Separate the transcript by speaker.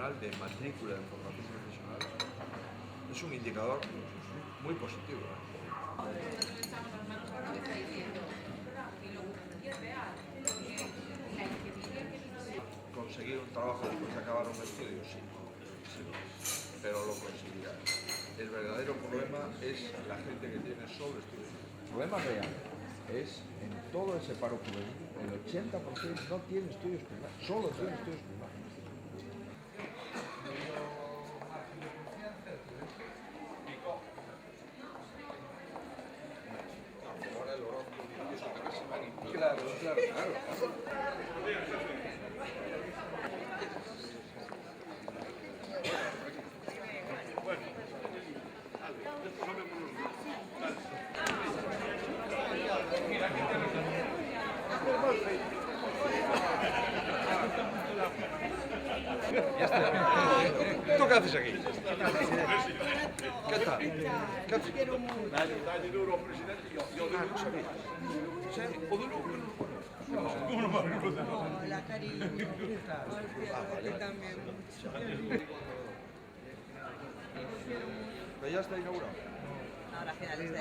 Speaker 1: Nacional de Matrícula de Formación Profesional es un indicador muy positivo. ¿Conseguir un trabajo después de acabar un estudio? Sí, pero lo conseguirá. El verdadero problema es la gente que tiene solo estudios. El problema real es en todo ese paro juvenil, el 80% no tiene estudios primarios, solo tiene estudios primarios. Claro. Ya está. ¿Tú qué haces aquí? ¿Qué tal? ¿Qué haces?
Speaker 2: Hola, cariño. También.
Speaker 1: ¿Pero ya está inaugurado?
Speaker 2: Ahora a finales de